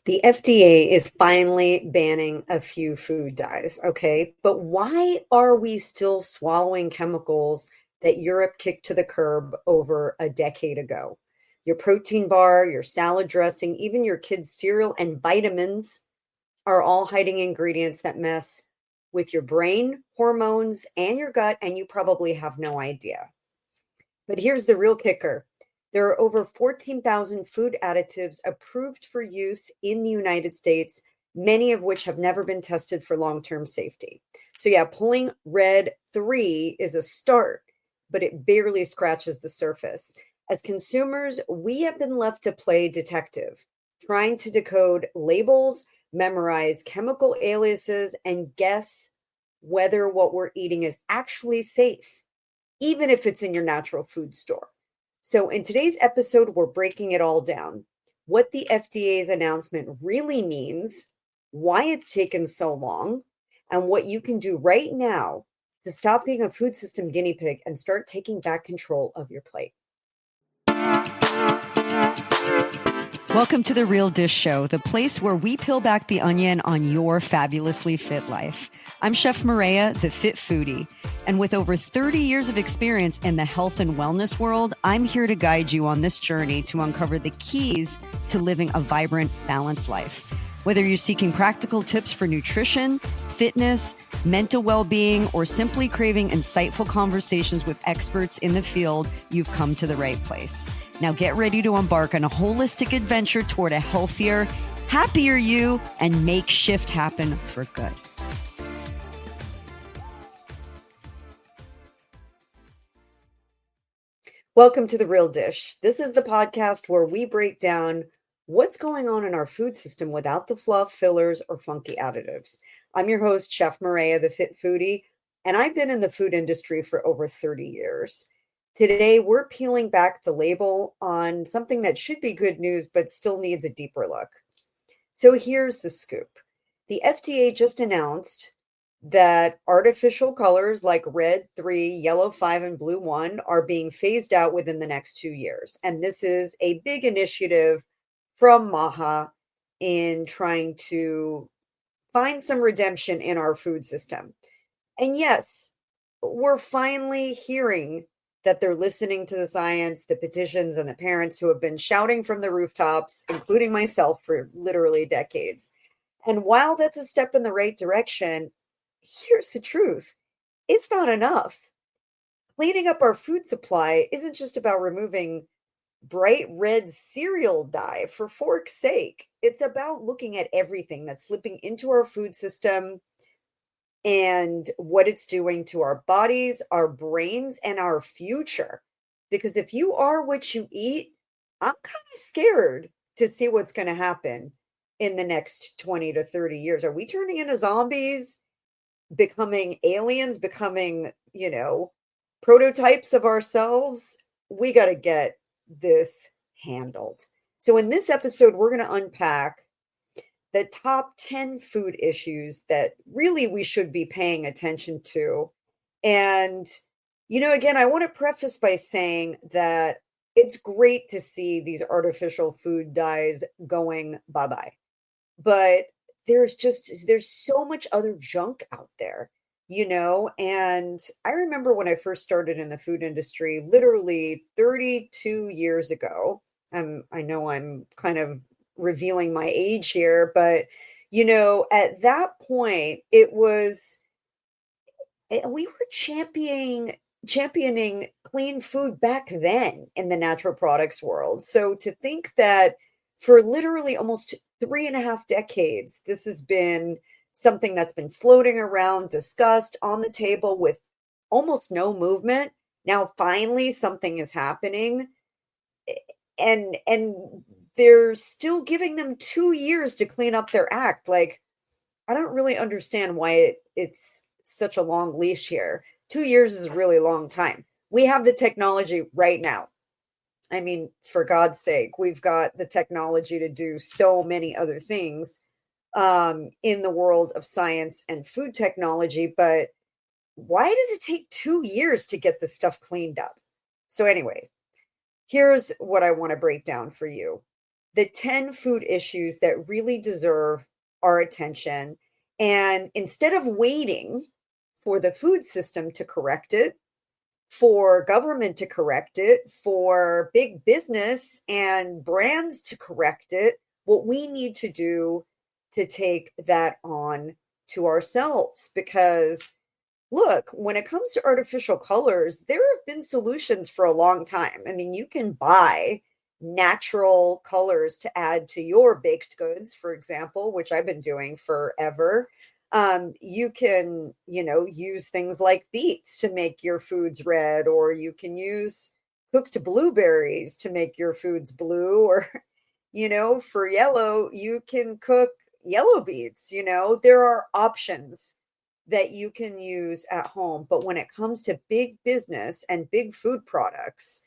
The FDA is finally banning a few food dyes, okay? But why are we still swallowing chemicals that Europe kicked to the curb over a decade ago? Your protein bar, your salad dressing, even your kids' cereal and vitamins are all hiding ingredients that mess with your brain, hormones, and your gut, and you probably have no idea. But here's the real kicker. There are over 14,000 food additives approved for use in the United States, many of which have never been tested for long term safety. So, yeah, pulling red 3 is a start, but it barely scratches the surface. As consumers, we have been left to play detective, trying to decode labels, memorize chemical aliases, and guess whether what we're eating is actually safe even if it's in your natural food store. So, in today's episode, we're breaking it all down what the FDA's announcement really means, why it's taken so long, and what you can do right now to stop being a food system guinea pig and start taking back control of your plate. Welcome to The Real Dish Show, the place where we peel back the onion on your fabulously fit life. I'm Chef Maria, the Fit Foodie, and with over 30 years of experience in the health and wellness world, I'm here to guide you on this journey to uncover the keys to living a vibrant, balanced life. Whether you're seeking practical tips for nutrition, fitness, mental well-being, or simply craving insightful conversations with experts in the field, you've come to the right place. Now get ready to embark on a holistic adventure toward a healthier, happier you and make shift happen for good. Welcome to The Real Dish. This is the podcast where we break down what's going on in our food system without the fluff, fillers, or funky additives. I'm your host, Chef Maria, the Fit Foodie, and I've been in the food industry for over 30 years. Today, we're peeling back the label on something that should be good news, but still needs a deeper look. So here's the scoop. The FDA just announced that artificial colors like red 3, yellow 5, and blue 1 are being phased out within the next 2 years. And this is a big initiative from MAHA in trying to find some redemption in our food system. And yes, we're finally hearing that they're listening to the science, the petitions, and the parents who have been shouting from the rooftops, including myself, for literally decades. And while that's a step in the right direction, here's the truth. It's not enough. Cleaning up our food supply isn't just about removing bright red cereal dye, for fork's sake. It's about looking at everything that's slipping into our food system and what it's doing to our bodies, our brains, and our future. Because if you are what you eat, I'm kind of scared to see what's going to happen in the next 20 to 30 years. Are we turning into zombies, becoming aliens, becoming, prototypes of ourselves? We got to get this handled. So, in this episode, we're going to unpack the top 10 food issues that really we should be paying attention to. And, again, I want to preface by saying that it's great to see these artificial food dyes going bye-bye. But there's so much other junk out there, and I remember when I first started in the food industry, literally 32 years ago. I know I'm kind of revealing my age here, but at that point we were championing clean food back then in the natural products world. So to think that for literally almost 3.5 decades, this has been something that's been floating around, discussed on the table with almost no movement. Now finally something is happening, and they're still giving them 2 years to clean up their act. Like, I don't really understand why it's such a long leash here. 2 years is a really long time. We have the technology right now. I mean, for God's sake, we've got the technology to do so many other things in the world of science and food technology. But why does it take 2 years to get this stuff cleaned up? So anyway, here's what I want to break down for you. the 10 food issues that really deserve our attention. And instead of waiting for the food system to correct it, for government to correct it, for big business and brands to correct it, what we need to do to take that on to ourselves. Because look, when it comes to artificial colors, there have been solutions for a long time. I mean, you can buy natural colors to add to your baked goods, for example, which I've been doing forever. You can, use things like beets to make your foods red, or you can use cooked blueberries to make your foods blue, or, for yellow, you can cook yellow beets. There are options that you can use at home. But when it comes to big business and big food products,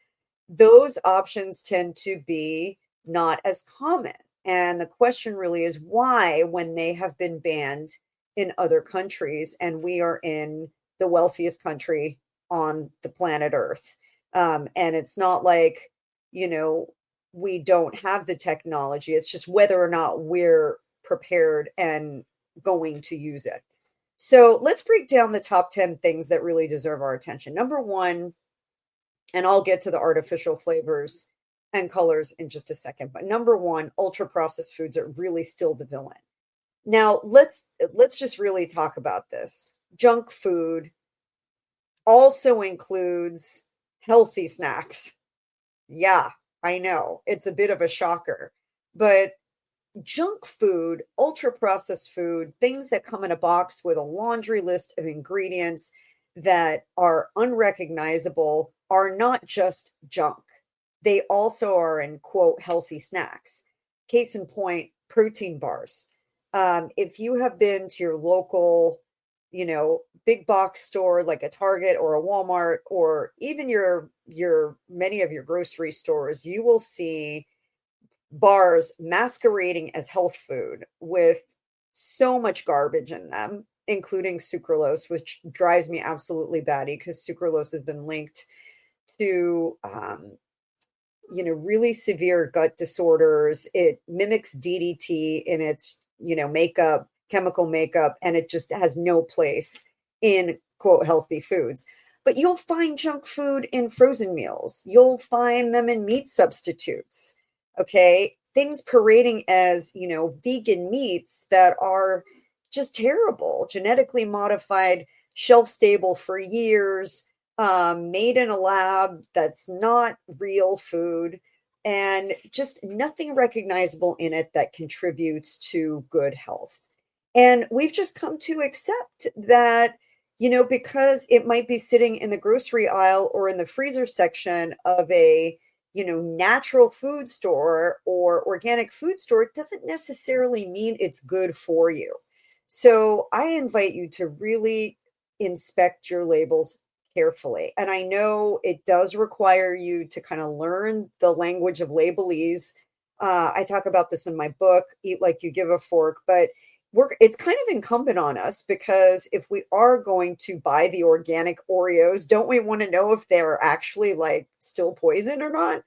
those options tend to be not as common. And the question really is why, when they have been banned in other countries and we are in the wealthiest country on the planet Earth. And it's not like, we don't have the technology. It's just whether or not we're prepared and going to use it. So let's break down the top 10 things that really deserve our attention. Number one, and I'll get to the artificial flavors and colors in just a second, but number one, ultra processed foods are really still the villain. Now, let's just really talk about this. Junk food also includes healthy snacks. Yeah, I know. It's a bit of a shocker. But junk food, ultra processed food, things that come in a box with a laundry list of ingredients that are unrecognizable are not just junk. They also are in quote healthy snacks. Case in point, protein bars. If you have been to your local, big box store like a Target or a Walmart, or even your many of your grocery stores, you will see bars masquerading as health food with so much garbage in them, including sucralose, which drives me absolutely batty because sucralose has been linked to, really severe gut disorders. It mimics DDT in its, makeup, chemical makeup, and it just has no place in quote healthy foods. But you'll find junk food in frozen meals. You'll find them in meat substitutes. Okay. Things parading as, vegan meats that are just terrible, genetically modified, shelf stable for years, made in a lab that's not real food, and just nothing recognizable in it that contributes to good health. And we've just come to accept that, because it might be sitting in the grocery aisle or in the freezer section of a natural food store or organic food store, it doesn't necessarily mean it's good for you. So I invite you to really inspect your labels carefully. And I know it does require you to kind of learn the language of labelese. I talk about this in my book, Eat Like You Give a Fork, but it's kind of incumbent on us, because if we are going to buy the organic Oreos, don't we want to know if they're actually like still poison or not?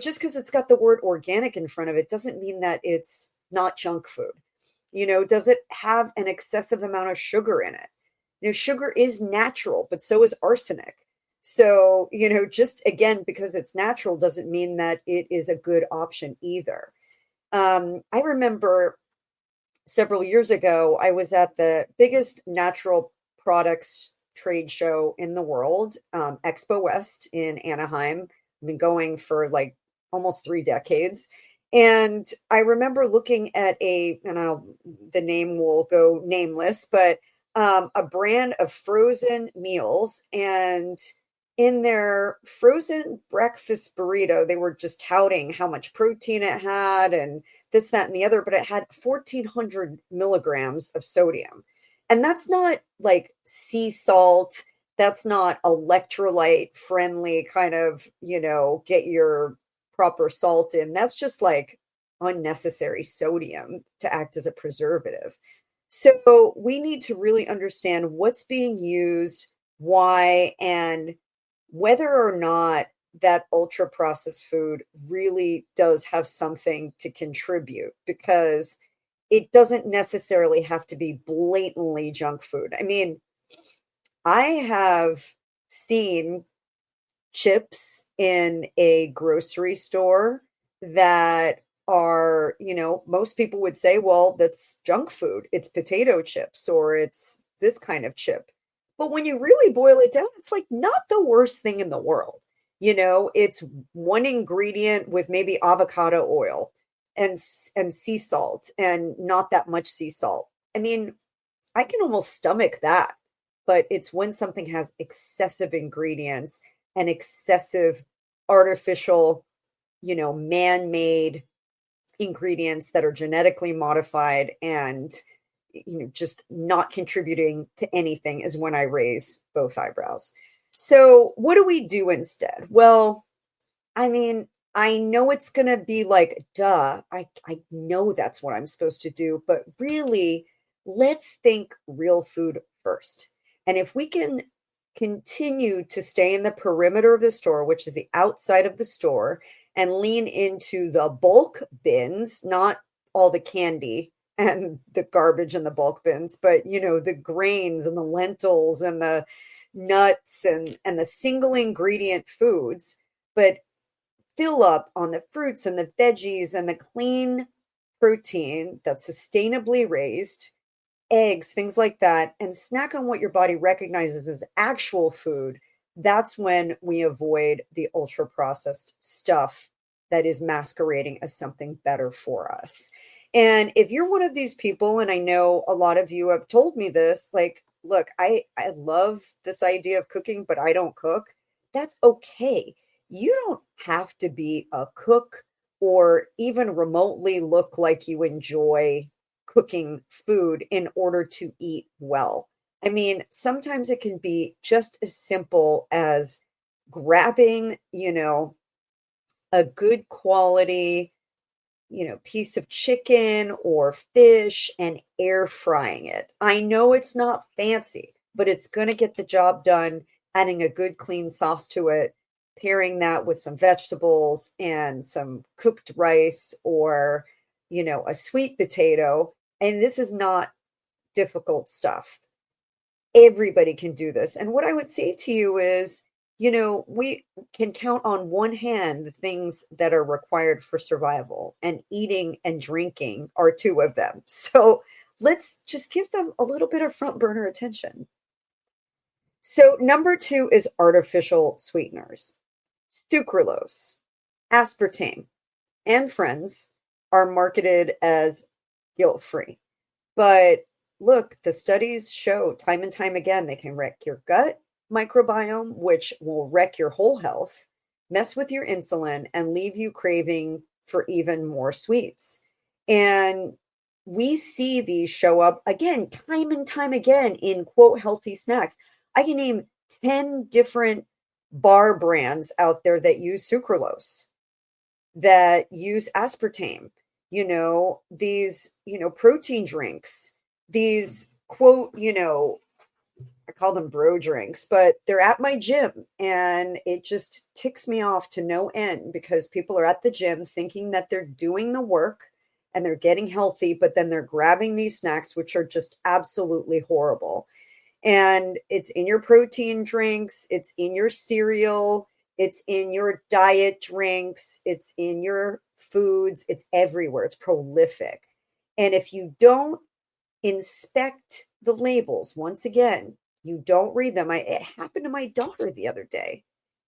Just because it's got the word organic in front of it doesn't mean that it's not junk food. Does it have an excessive amount of sugar in it? Sugar is natural, but so is arsenic. So, just again, because it's natural doesn't mean that it is a good option either. I remember several years ago, I was at the biggest natural products trade show in the world, Expo West in Anaheim. I've been going for like almost 3 decades. And I remember looking at the name will go nameless, but a brand of frozen meals. And in their frozen breakfast burrito, they were just touting how much protein it had and this, that, and the other, but it had 1,400 milligrams of sodium. And that's not like sea salt. That's not electrolyte friendly kind of, get your proper salt in. That's just like unnecessary sodium to act as a preservative. So we need to really understand what's being used, why, and whether or not that ultra processed food really does have something to contribute, because it doesn't necessarily have to be blatantly junk food. I mean, I have seen chips in a grocery store that are, most people would say, well, that's junk food. It's potato chips or it's this kind of chip. But when you really boil it down, it's like not the worst thing in the world. It's one ingredient with maybe avocado oil and sea salt, and not that much sea salt. I mean, I can almost stomach that, but it's when something has excessive ingredients and excessive artificial, man-made ingredients that are genetically modified and just not contributing to anything, is when I raise both eyebrows. So, what do we do instead? Well, I mean, I know it's going to be like, duh, I know that's what I'm supposed to do, but really, let's think real food first. And if we can continue to stay in the perimeter of the store, which is the outside of the store, and lean into the bulk bins, not all the candy and the garbage in the bulk bins, but the grains and the lentils and the nuts and the single ingredient foods, but fill up on the fruits and the veggies and the clean protein that's sustainably raised, eggs, things like that, and snack on what your body recognizes as actual food. That's when we avoid the ultra processed stuff that is masquerading as something better for us. And if you're one of these people, and I know a lot of you have told me this, like, look, I love this idea of cooking, but I don't cook. That's okay. You don't have to be a cook or even remotely look like you enjoy cooking food in order to eat well. I mean, sometimes it can be just as simple as grabbing, a good quality, piece of chicken or fish and air frying it. I know it's not fancy, but it's going to get the job done, adding a good clean sauce to it, pairing that with some vegetables and some cooked rice or, a sweet potato. And this is not difficult stuff. Everybody can do this. And what I would say to you is, we can count on one hand the things that are required for survival, and eating and drinking are two of them. So let's just give them a little bit of front burner attention. So, number two is artificial sweeteners. Sucralose, aspartame, and friends are marketed as guilt-free. But look, the studies show time and time again they can wreck your gut microbiome, which will wreck your whole health, mess with your insulin, and leave you craving for even more sweets. And we see these show up again, time and time again, in quote healthy snacks. I can name 10 different bar brands out there that use sucralose, that use aspartame, these, protein drinks, these quote, I call them bro drinks, but they're at my gym, and it just ticks me off to no end, because people are at the gym thinking that they're doing the work and they're getting healthy, but then they're grabbing these snacks, which are just absolutely horrible. And it's in your protein drinks, it's in your cereal, it's in your diet drinks, it's in your foods, it's everywhere. It's prolific. And if you don't inspect the labels, once again, you don't read them. It happened to my daughter the other day,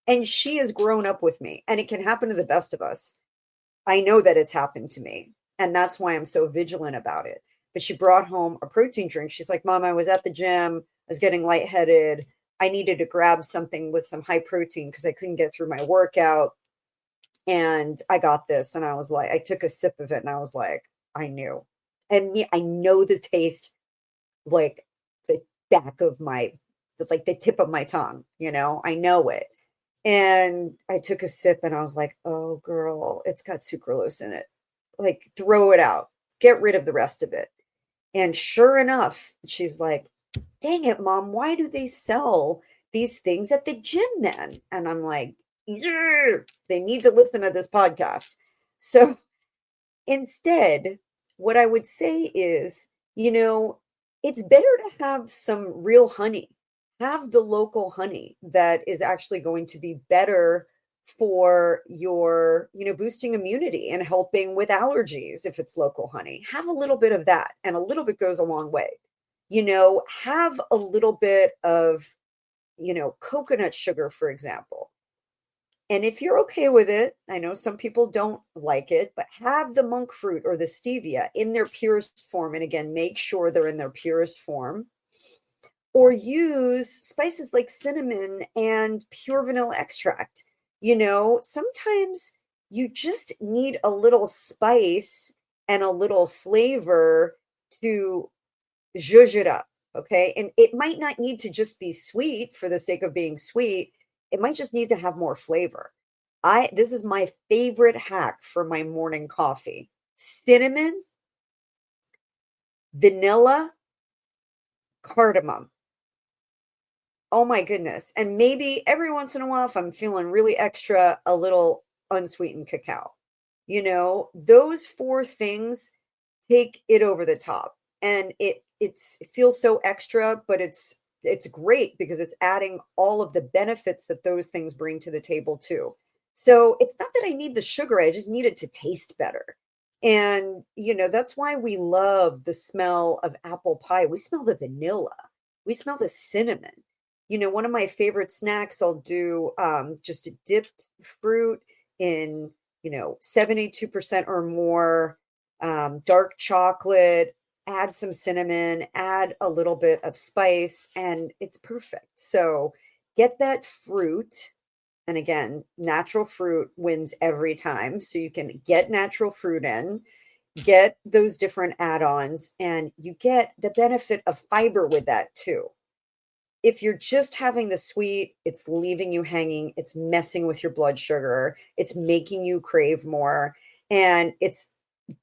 and she has grown up with me, and it can happen to the best of us. I know that it's happened to me, and that's why I'm so vigilant about it. But she brought home a protein drink. She's like, Mom, I was at the gym. I was getting lightheaded. I needed to grab something with some high protein because I couldn't get through my workout. And I got this. And I was like, I took a sip of it and I was like, I knew. And I know the taste like the back of my, like the tip of my tongue, I know it. And I took a sip and I was like, oh, girl, it's got sucralose in it. Like, throw it out, get rid of the rest of it. And sure enough, she's like, dang it, Mom, why do they sell these things at the gym then? And I'm like, Yeah, they need to listen to this podcast. So instead, what I would say is, it's better to have some real honey. Have the local honey that is actually going to be better for your, boosting immunity and helping with allergies if it's local honey. Have a little bit of that, and a little bit goes a long way. Have a little bit of, coconut sugar, for example. And if you're okay with it, I know some people don't like it, but have the monk fruit or the stevia in their purest form. And again, make sure they're in their purest form. Or use spices like cinnamon and pure vanilla extract. Sometimes you just need a little spice and a little flavor to zhuzh it up. Okay. And it might not need to just be sweet for the sake of being sweet. It might just need to have more flavor. This is my favorite hack for my morning coffee. Cinnamon, vanilla, cardamom. Oh my goodness. And maybe every once in a while, if I'm feeling really extra, a little unsweetened cacao. Those four things take it over the top. And it feels so extra, but it's great because it's adding all of the benefits that those things bring to the table too. So it's not that I need the sugar, I just need it to taste better. And that's why we love the smell of apple pie. We smell the vanilla. We smell the cinnamon. One of my favorite snacks, I'll do just a dipped fruit in, 72% or more dark chocolate, add some cinnamon, add a little bit of spice, and it's perfect. So get that fruit. And again, natural fruit wins every time. So you can get natural fruit in, get those different add ons, and you get the benefit of fiber with that too. If you're just having the sweet, it's leaving you hanging, it's messing with your blood sugar, it's making you crave more, and it's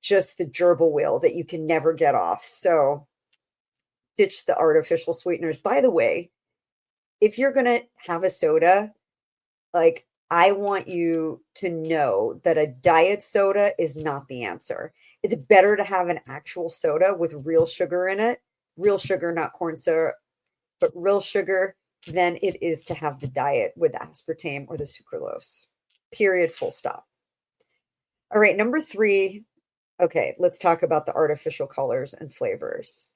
just the gerbil wheel that you can never get off. So ditch the artificial sweeteners. By the way, if you're going to have a soda, like, I want you to know that a diet soda is not the answer. It's better to have an actual soda with real sugar in it, real sugar, not corn syrup, but real sugar, than it is to have the diet with aspartame or the sucralose. Period. Full stop. All right, number 3. Okay, let's talk about the artificial colors and flavors.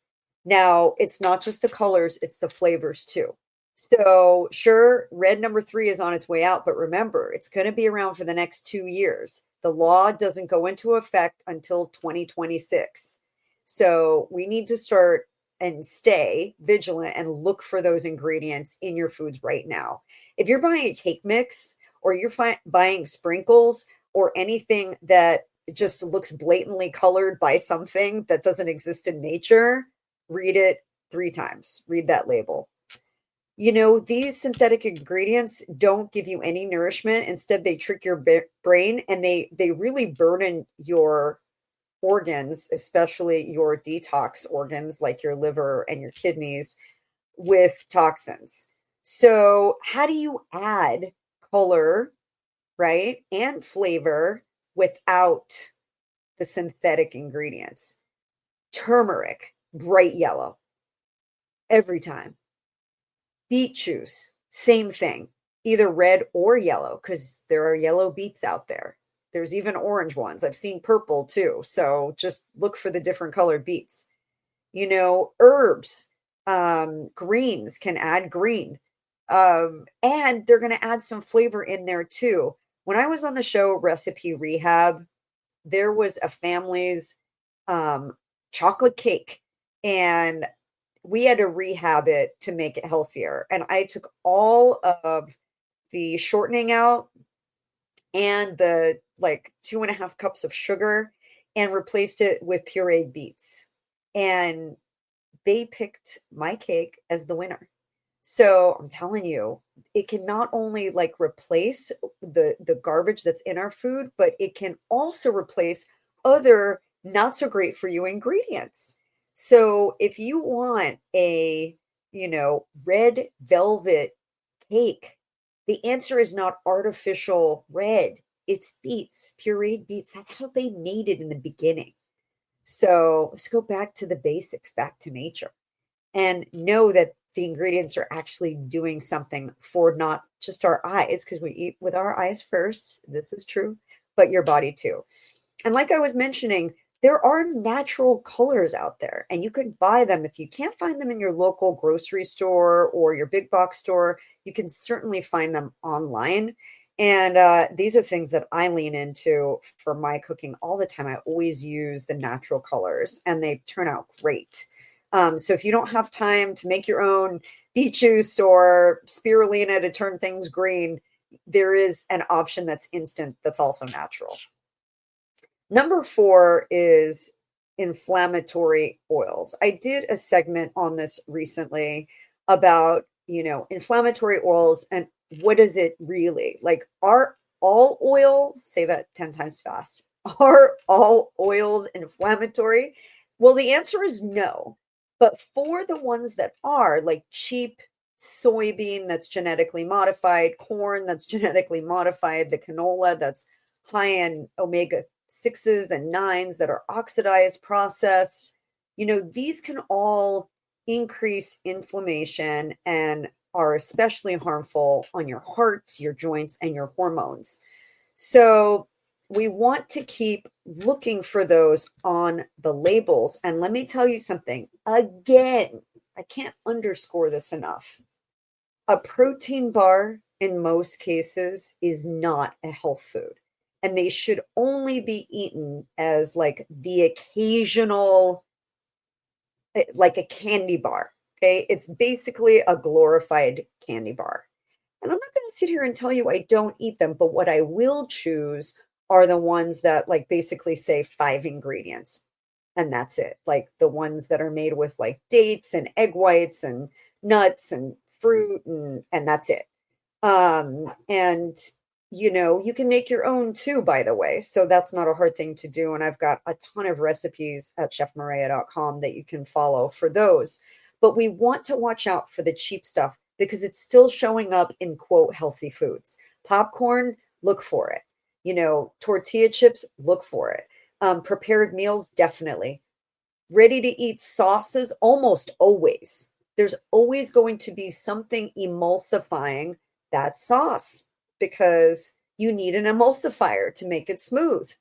Now, it's not just the colors, it's the flavors too. So, sure, red number 3 is on its way out, but remember, it's going to be around for the next 2 years. The law doesn't go into effect until 2026. So, we need to start and stay vigilant and look for those ingredients in your foods right now. If you're buying a cake mix, or you're buying sprinkles, or anything that just looks blatantly colored by something that doesn't exist in nature, read it 3 times. Read that label. These synthetic ingredients don't give you any nourishment. Instead, they trick your brain, and they really burden your organs, especially your detox organs like your liver and your kidneys, with toxins. So how do you add color, right, and flavor without the synthetic ingredients? Turmeric, bright yellow, every time. Beet juice, same thing, either red or yellow, because there are yellow beets out there. There's even orange ones. I've seen purple too. So just look for the different colored beets. Herbs, greens can add green. And they're going to add some flavor in there too. When I was on the show Recipe Rehab, there was a family's chocolate cake, and we had to rehab it to make it healthier. And I took all of the shortening out and the 2.5 cups of sugar and replaced it with pureed beets. And they picked my cake as the winner. So I'm telling you, it can not only replace the garbage that's in our food, but it can also replace other not so great for you ingredients. So if you want a, red velvet cake, The answer is not artificial red. It's beets, pureed beets. That's how they made it in the beginning. So let's go back to the basics, back to nature, and know that the ingredients are actually doing something for not just our eyes, because we eat with our eyes first. This is true, but your body too. And like I was mentioning, there are natural colors out there, and you can buy them. If you can't find them in your local grocery store or your big box store, you can certainly find them online. And these are things that I lean into for my cooking all the time. I always use the natural colors, and they turn out great. So if you don't have time to make your own beet juice or spirulina to turn things green, there is an option that's instant that's also natural. Number 4 is inflammatory oils. I did a segment on this recently about, inflammatory oils and what is it really? Like, are all oil, say that 10 times fast, are all oils inflammatory? Well, the answer is no. But for the ones that are, like cheap soybean that's genetically modified, corn that's genetically modified, the canola that's high in omega sixes and nines that are oxidized, processed, these can all increase inflammation and are especially harmful on your heart, your joints, and your hormones. So we want to keep looking for those on the labels. And let me tell you something again, I can't underscore this enough. A protein bar in most cases is not a health food, and they should only be eaten as like the occasional, like a candy bar. Okay. It's basically a glorified candy bar. And I'm not going to sit here and tell you I don't eat them, but what I will choose are the ones that like basically say 5 ingredients and that's it. Like the ones that are made with like dates and egg whites and nuts and fruit and that's it. And you can make your own too, by the way. So that's not a hard thing to do. And I've got a ton of recipes at chefmaria.com that you can follow for those. But we want to watch out for the cheap stuff because it's still showing up in quote healthy foods. Popcorn, look for it. Tortilla chips, look for it. Prepared meals, definitely. Ready to eat sauces, almost always. There's always going to be something emulsifying that sauce because you need an emulsifier to make it smooth.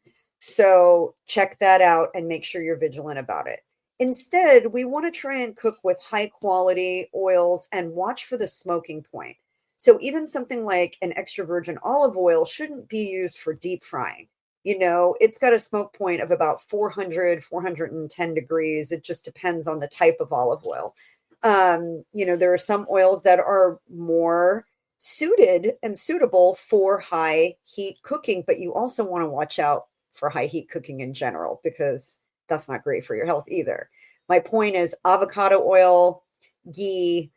So check that out and make sure you're vigilant about it. Instead, we want to try and cook with high quality oils and watch for the smoking point. So even something like an extra virgin olive oil shouldn't be used for deep frying. It's got a smoke point of about 400, 410 degrees. It just depends on the type of olive oil. There are some oils that are more suited and suitable for high heat cooking, but you also want to watch out for high heat cooking in general because that's not great for your health either. My point is avocado oil, ghee,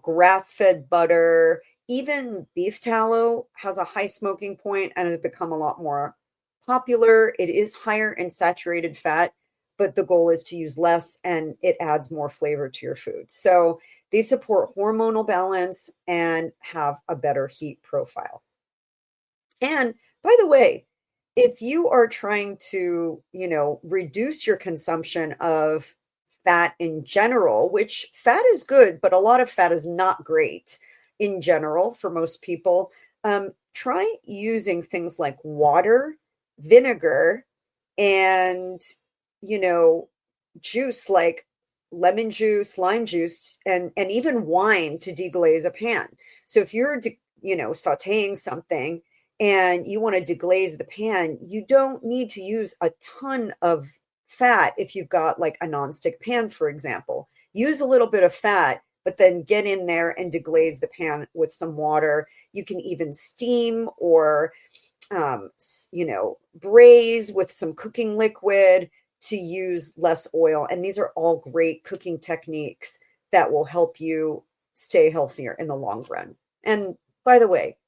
grass-fed butter, even beef tallow has a high smoking point and has become a lot more popular. It is higher in saturated fat, but the goal is to use less and it adds more flavor to your food. So they support hormonal balance and have a better heat profile. And by the way, if you are trying to, reduce your consumption of fat in general, which fat is good, but a lot of fat is not great in general for most people, try using things like water, vinegar, and, juice like lemon juice, lime juice, and even wine to deglaze a pan. So if you're, sauteing something and you want to deglaze the pan, you don't need to use a ton of fat if you've got like a nonstick pan, for example. Use a little bit of fat, but then get in there and deglaze the pan with some water. You can even steam or, braise with some cooking liquid to use less oil. And these are all great cooking techniques that will help you stay healthier in the long run. And by the way,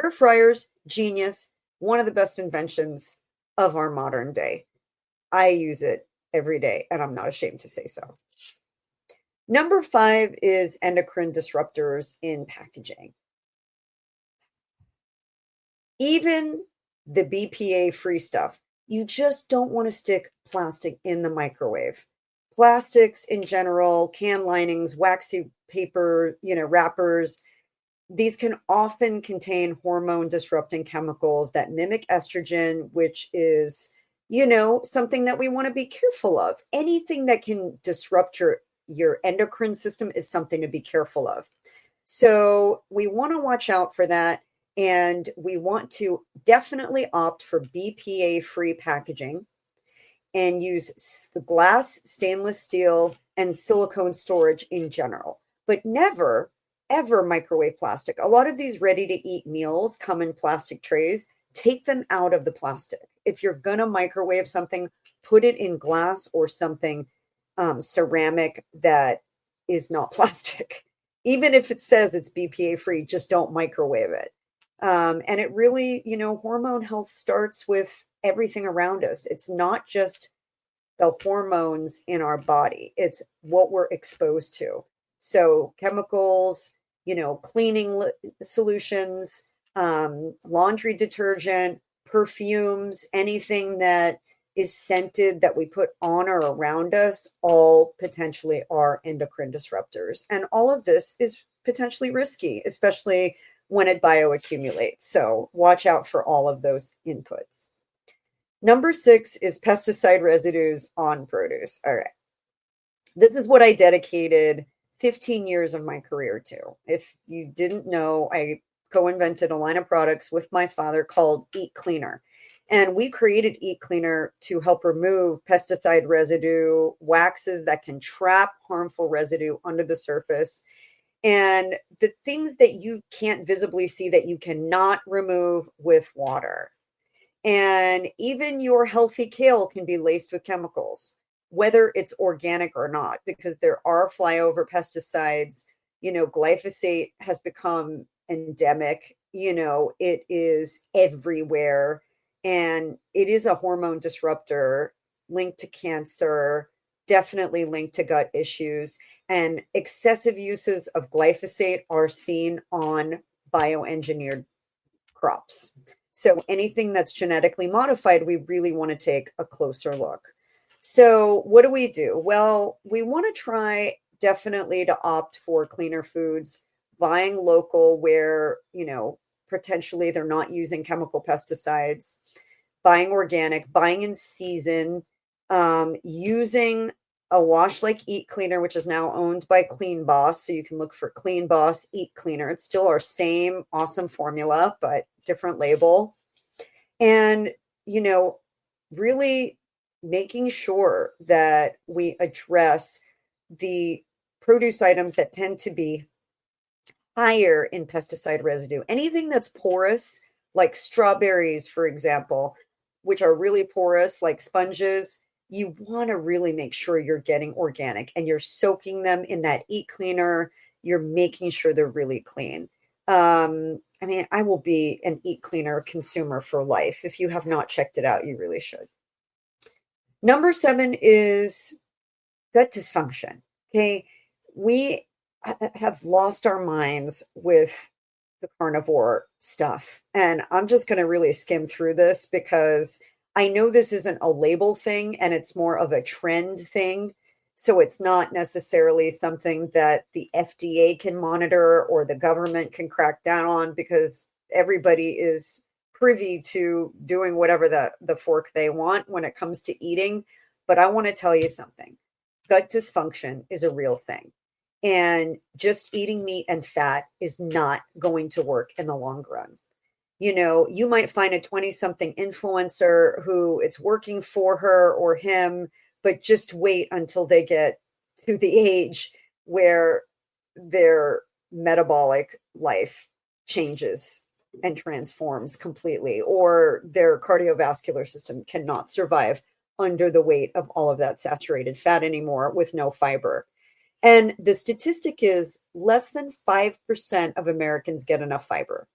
air fryers, genius, one of the best inventions of our modern day. I use it every day, and I'm not ashamed to say so. Number 5 is endocrine disruptors in packaging. even the BPA free stuff. You just don't want to stick plastic in the microwave. Plastics in general, can linings, waxy paper, wrappers, these can often contain hormone disrupting chemicals that mimic estrogen, which is, something that we want to be careful of. Anything that can disrupt your endocrine system is something to be careful of. So we want to watch out for that. And we want to definitely opt for BPA free packaging and use glass, stainless steel, and silicone storage in general, but never, ever microwave plastic. A lot of these ready to eat meals come in plastic trays. Take them out of the plastic. If you're going to microwave something, put it in glass or something ceramic that is not plastic. Even if it says it's BPA free, just don't microwave it. And it really, hormone health starts with everything around us. It's not just the hormones in our body, it's what we're exposed to. So chemicals, cleaning solutions, laundry detergent, perfumes, anything that is scented that we put on or around us, all potentially are endocrine disruptors. And all of this is potentially risky, especially when it bioaccumulates. So watch out for all of those inputs. Number 6 is pesticide residues on produce. All right. This is what I dedicated 15 years of my career to. If you didn't know, I co-invented a line of products with my father called Eat Cleaner. And we created Eat Cleaner to help remove pesticide residue, waxes that can trap harmful residue under the surface, and the things that you can't visibly see that you cannot remove with water. And even your healthy kale can be laced with chemicals, whether it's organic or not, because there are flyover pesticides. Glyphosate has become endemic. It is everywhere. And it is a hormone disruptor linked to cancer, definitely linked to gut issues. And excessive uses of glyphosate are seen on bioengineered crops. So anything that's genetically modified, we really want to take a closer look. So what do? Well, we want to try definitely to opt for cleaner foods, buying local where, potentially they're not using chemical pesticides, buying organic, buying in season, using a wash like Eat Cleaner, which is now owned by Clean Boss. So you can look for Clean Boss Eat Cleaner. It's still our same awesome formula, but different label. And, really making sure that we address the produce items that tend to be higher in pesticide residue. Anything that's porous, like strawberries, for example, which are really porous, like sponges, you want to really make sure you're getting organic and you're soaking them in that Eat Cleaner. You're making sure they're really clean. I will be an Eat Cleaner consumer for life. If you have not checked it out, you really should. Number 7 is gut dysfunction. Okay. We have lost our minds with the carnivore stuff. And I'm just going to really skim through this because I know this isn't a label thing and it's more of a trend thing. So it's not necessarily something that the FDA can monitor or the government can crack down on, because everybody is privy to doing whatever the fork they want when it comes to eating. But I want to tell you something. Gut dysfunction is a real thing. And just eating meat and fat is not going to work in the long run. You might find a 20-something influencer who it's working for her or him, but just wait until they get to the age where their metabolic life changes and transforms completely, or their cardiovascular system cannot survive under the weight of all of that saturated fat anymore with no fiber. And the statistic is less than 5% of Americans get enough fiber.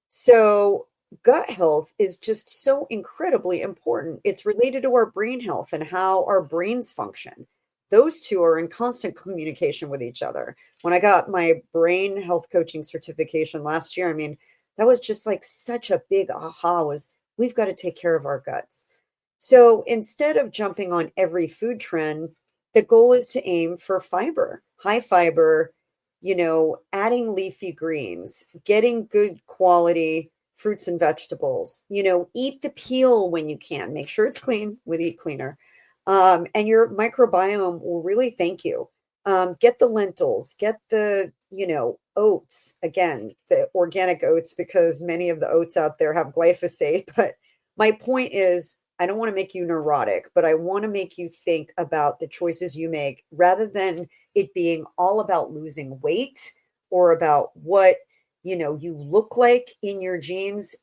So gut health is just so incredibly important. It's related to our brain health and how our brains function. Those two are in constant communication with each other. When I got my brain health coaching certification last year, That was just like such a big aha, was we've got to take care of our guts. So instead of jumping on every food trend, the goal is to aim for fiber, high fiber, adding leafy greens, getting good quality fruits and vegetables, eat the peel when you can, make sure it's clean with Eat Cleaner. And your microbiome will really thank you. Get the lentils, get the, oats, again, the organic oats, because many of the oats out there have glyphosate. But my point is, I don't want to make you neurotic, but I want to make you think about the choices you make rather than it being all about losing weight or about what, you look like in your genes.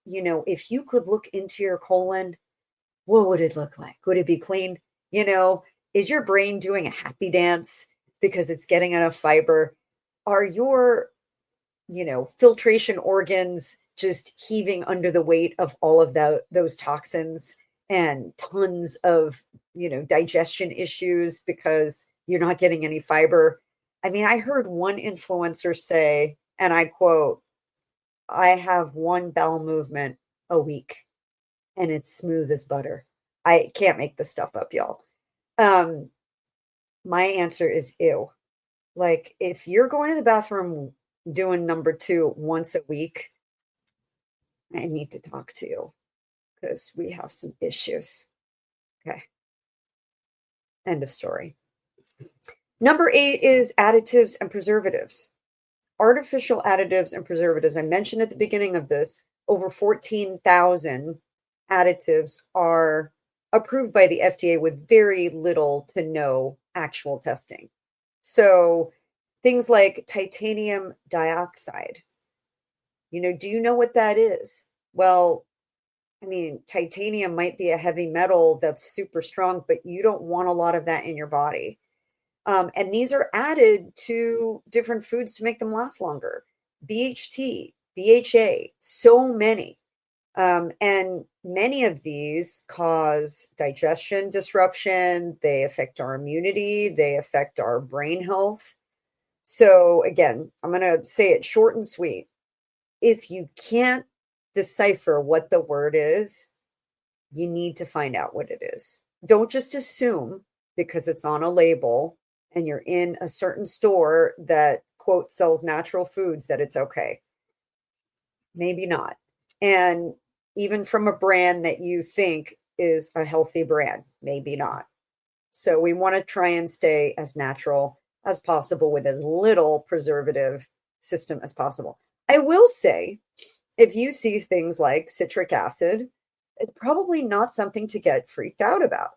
If you could look into your colon, what would it look like? Would it be clean? Is your brain doing a happy dance because it's getting enough fiber? Are your, filtration organs just heaving under the weight of all of those toxins and tons of, digestion issues because you're not getting any fiber? I mean, I heard one influencer say, and I quote, I have one bowel movement a week and it's smooth as butter. I can't make this stuff up, y'all. My answer is ew. Like, if you're going to the bathroom doing number 2 once a week, I need to talk to you because we have some issues. Okay. End of story. Number 8 is additives and preservatives. Artificial additives and preservatives. I mentioned at the beginning of this, over 14,000 additives are approved by the FDA with very little to no actual testing. So things like titanium dioxide, do you know what that is? Well, I mean, titanium might be a heavy metal that's super strong, but you don't want a lot of that in your body. And these are added to different foods to make them last longer. BHT, BHA, so many. And many of these cause digestion disruption. They affect our immunity. They affect our brain health. So again, I'm going to say it short and sweet. If you can't decipher what the word is, you need to find out what it is. Don't just assume because it's on a label and you're in a certain store that, quote, sells natural foods, that it's okay. Maybe not. And even from a brand that you think is a healthy brand, maybe not. So we want to try and stay as natural as possible with as little preservative system as possible. I will say, if you see things like citric acid, it's probably not something to get freaked out about.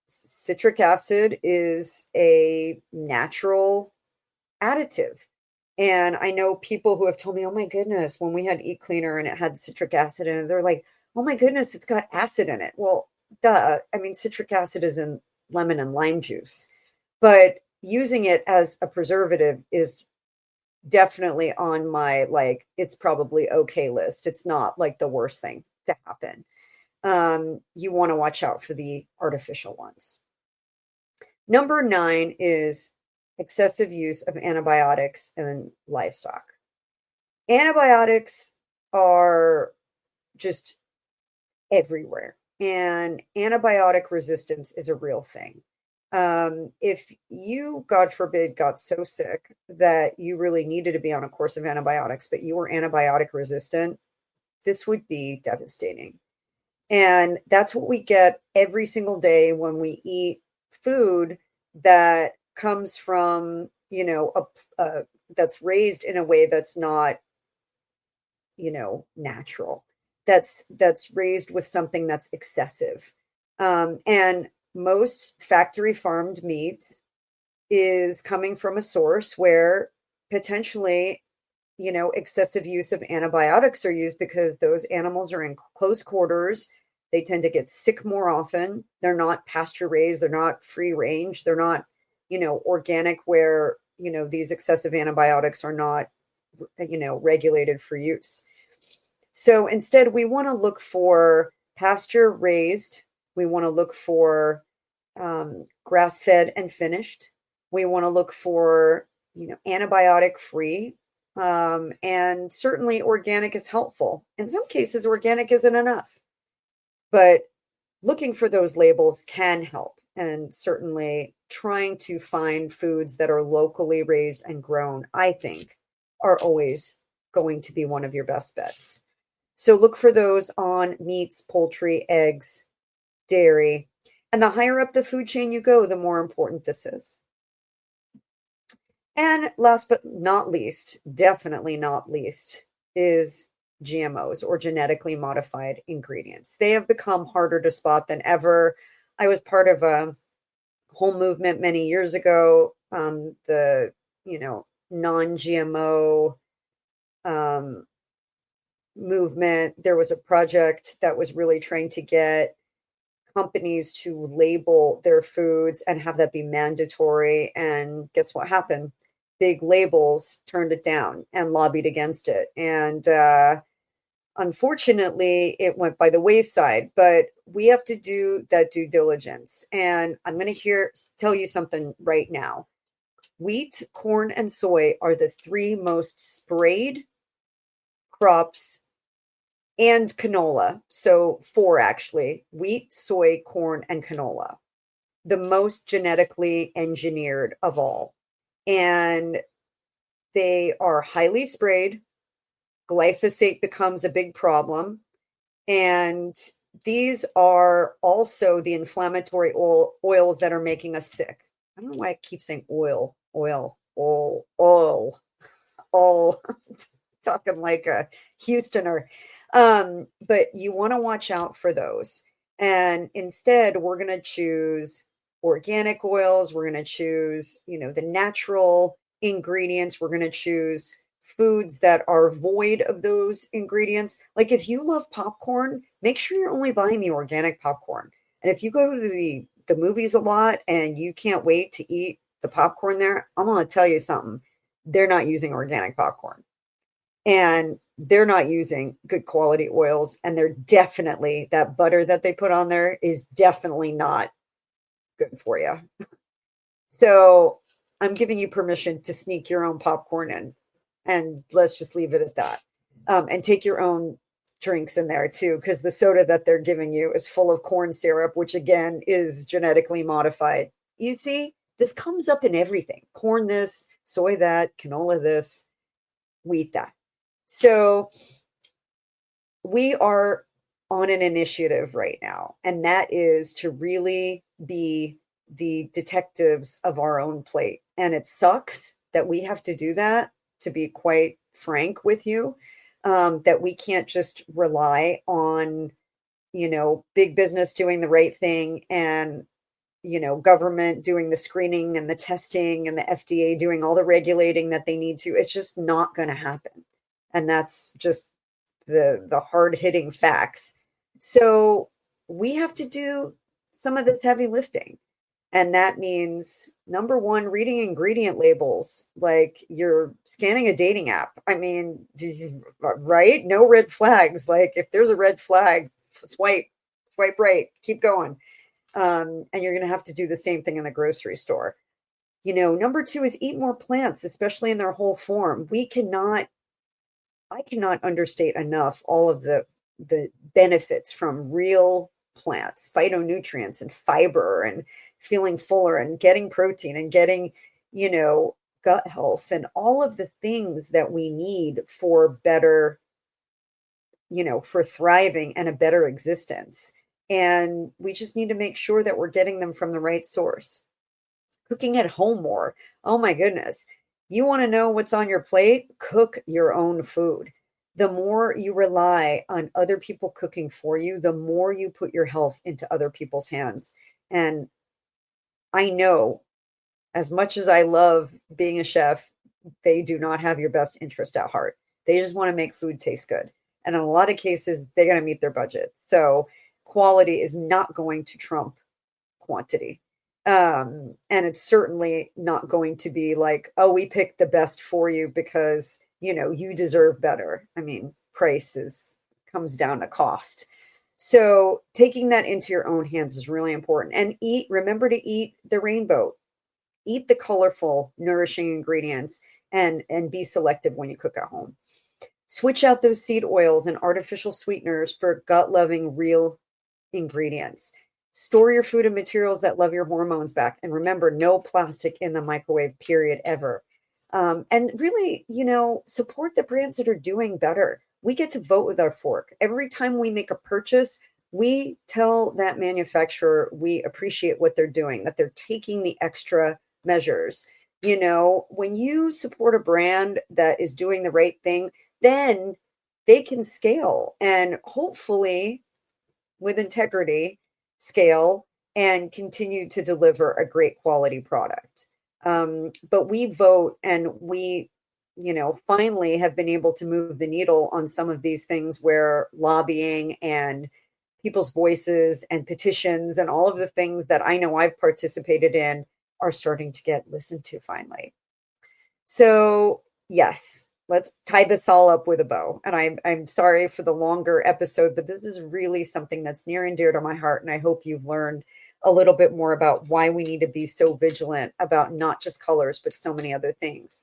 Citric acid is a natural additive. And I know people who have told me, oh my goodness, when we had Eat Cleaner and it had citric acid in it, they're like, oh my goodness, it's got acid in it. Well, duh. I mean, citric acid is in lemon and lime juice, but using it as a preservative is definitely on my, like, it's probably okay list. It's not like the worst thing to happen. You want to watch out for the artificial ones. Number 9 is excessive use of antibiotics in livestock. Antibiotics are just everywhere, and antibiotic resistance is a real thing. If you, God forbid, got so sick that you really needed to be on a course of antibiotics, but you were antibiotic resistant, this would be devastating. And that's what we get every single day when we eat food that comes from, that's raised in a way that's not, natural. That's raised with something that's excessive. And most factory farmed meat is coming from a source where potentially, excessive use of antibiotics are used because those animals are in close quarters. They tend to get sick more often. They're not pasture raised. They're not free range. They're not, organic, where, these excessive antibiotics are not, regulated for use. So instead, we want to look for pasture raised. We want to look for grass fed and finished. We want to look for, antibiotic free. And certainly organic is helpful. In some cases, organic isn't enough, but looking for those labels can help. And certainly trying to find foods that are locally raised and grown, I think, are always going to be one of your best bets. So look for those on meats, poultry, eggs, dairy. And the higher up the food chain you go, the more important this is. And last but not least, definitely not least, is GMOs or genetically modified ingredients. They have become harder to spot than ever. I was part of a whole movement many years ago, the non-GMO um, movement. There was a project that was really trying to get companies to label their foods and have that be mandatory. And guess what happened? Big labels turned it down and lobbied against it. And unfortunately, it went by the wayside, but we have to do that due diligence. And I'm going to tell you something right now. Wheat, corn, and soy are the three most sprayed crops, and canola. So four actually: wheat, soy, corn, and canola. The most genetically engineered of all. And they are highly sprayed. Glyphosate becomes a big problem. And these are also the inflammatory oils that are making us sick. I don't know why I keep saying oil, talking like a Houstoner. But you want to watch out for those. And instead, we're going to choose organic oils. We're going to choose, the natural ingredients. We're going to choose foods that are void of those ingredients. Like if you love popcorn, make sure you're only buying the organic popcorn. And if you go to the movies a lot and you can't wait to eat the popcorn there, I'm going to tell you something. They're not using organic popcorn. And they're not using good quality oils. And they're definitely, that butter that they put on there is definitely not good for you. So I'm giving you permission to sneak your own popcorn in. And let's just leave it at that. And take your own drinks in there too, because the soda that they're giving you is full of corn syrup, which again is genetically modified. You see, this comes up in everything: corn this, soy that, canola this, wheat that. So we are on an initiative right now, and that is to really be the detectives of our own plate. And it sucks that we have to do that, to be quite frank with you, that we can't just rely on, big business doing the right thing and, government doing the screening and the testing and the FDA doing all the regulating that they need to. It's just not going to happen. And that's just the hard-hitting facts. So we have to do some of this heavy lifting. And that means, number one, reading ingredient labels like you're scanning a dating app. I mean, right? No red flags. Like if there's a red flag, swipe right, keep going. And you're going to have to do the same thing in the grocery store. Number two is eat more plants, especially in their whole form. I cannot understate enough all of the benefits from real plants, phytonutrients and fiber and feeling fuller and getting protein and getting, gut health and all of the things that we need for better, for thriving and a better existence. And we just need to make sure that we're getting them from the right source. Cooking at home more. Oh my goodness. You want to know what's on your plate? Cook your own food. The more you rely on other people cooking for you, the more you put your health into other people's hands. And I know, as much as I love being a chef, they do not have your best interest at heart. They just want to make food taste good. And in a lot of cases, they're going to meet their budget. So quality is not going to trump quantity. And it's certainly not going to be like, oh, we picked the best for you because, you deserve better. I mean, price comes down to cost. So taking that into your own hands is really important. And remember to eat the rainbow, eat the colorful, nourishing ingredients, and be selective when you cook at home. Switch out those seed oils and artificial sweeteners for gut-loving real ingredients. Store your food and materials that love your hormones back. And remember, no plastic in the microwave, period, ever. And really, support the brands that are doing better. We get to vote with our fork. Every time we make a purchase, we tell that manufacturer we appreciate what they're doing, that they're taking the extra measures. When you support a brand that is doing the right thing, then they can scale and hopefully with integrity scale and continue to deliver a great quality product. But we vote and we, finally have been able to move the needle on some of these things where lobbying and people's voices and petitions and all of the things that I know I've participated in are starting to get listened to finally. So yes, let's tie this all up with a bow. And I'm sorry for the longer episode, but this is really something that's near and dear to my heart. And I hope you've learned a little bit more about why we need to be so vigilant about not just colors, but so many other things.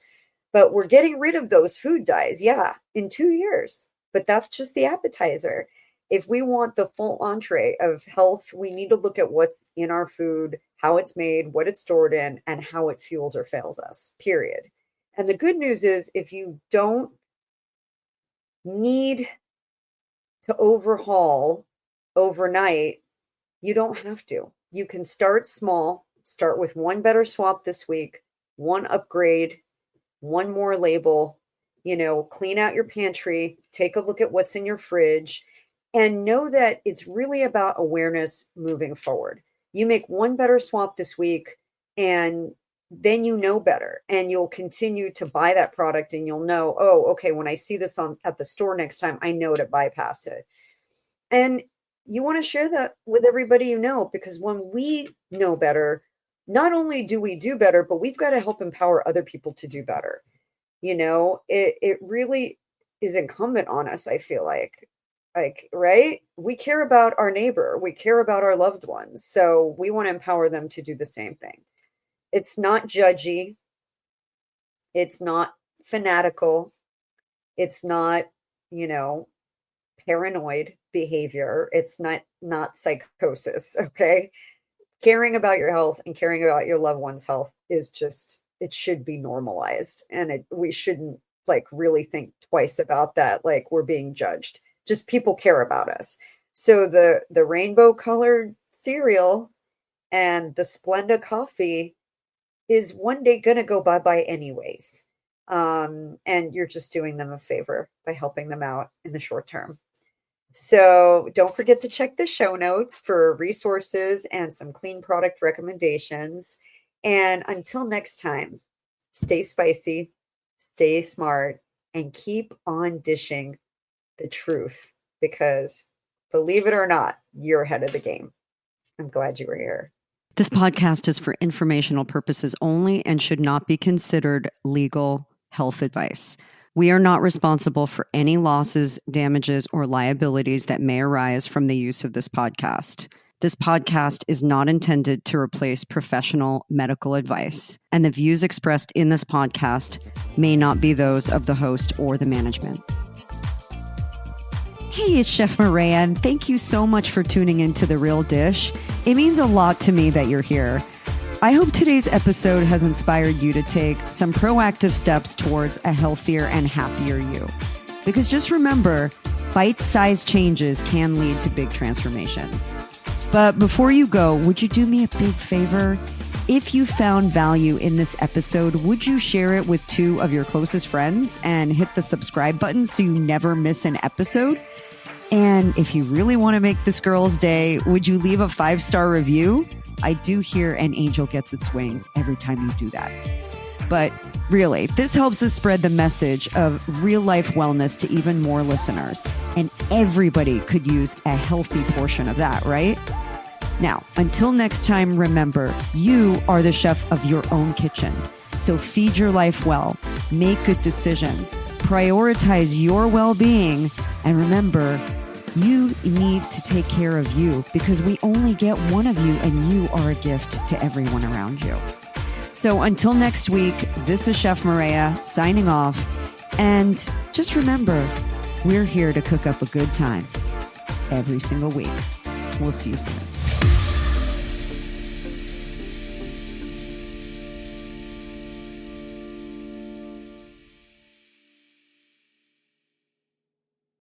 But we're getting rid of those food dyes, in 2 years. But that's just the appetizer. If we want the full entree of health, we need to look at what's in our food, how it's made, what it's stored in, and how it fuels or fails us, period. And the good news is if you don't need to overhaul overnight, you don't have to. You can start small, start with one better swap this week, one upgrade, one more label, clean out your pantry, take a look at what's in your fridge, and know that it's really about awareness moving forward. You make one better swap this week and then better, and you'll continue to buy that product and you'll know, oh, okay, when I see this at the store next time, I know to bypass it. And you want to share that with everybody you know, because when we know better, not only do we do better, but we've got to help empower other people to do better. It really is incumbent on us, I feel like, right? We care about our neighbor. We care about our loved ones. So we want to empower them to do the same thing. It's not judgy. It's not fanatical. It's not, paranoid behavior. It's not psychosis. Okay. Caring about your health and caring about your loved one's health is just, it should be normalized. And we shouldn't really think twice about that. Like we're being judged. Just people care about us. So the rainbow colored cereal and the Splenda coffee is one day going to go bye-bye anyways. And you're just doing them a favor by helping them out in the short term. So don't forget to check the show notes for resources and some clean product recommendations. And until next time, stay spicy, stay smart, and keep on dishing the truth, because believe it or not, you're ahead of the game. I'm glad you were here. This podcast is for informational purposes only and should not be considered legal health advice. We are not responsible for any losses, damages, or liabilities that may arise from the use of this podcast. This podcast is not intended to replace professional medical advice, and the views expressed in this podcast may not be those of the host or the management. Hey, it's Chef Maria, and thank you so much for tuning into The Real Dish. It means a lot to me that you're here. I hope today's episode has inspired you to take some proactive steps towards a healthier and happier you. Because just remember, bite-sized changes can lead to big transformations. But before you go, would you do me a big favor? If you found value in this episode, would you share it with 2 of your closest friends and hit the subscribe button so you never miss an episode? And if you really want to make this girl's day, would you leave a 5-star review? I do hear an angel gets its wings every time you do that. But really, this helps us spread the message of real life wellness to even more listeners. And everybody could use a healthy portion of that, right? Now, until next time, remember, you are the chef of your own kitchen. So feed your life well, make good decisions, prioritize your well-being, and remember, you need to take care of you because we only get one of you and you are a gift to everyone around you. So until next week, this is Chef Maria signing off. And just remember, we're here to cook up a good time every single week. We'll see you soon.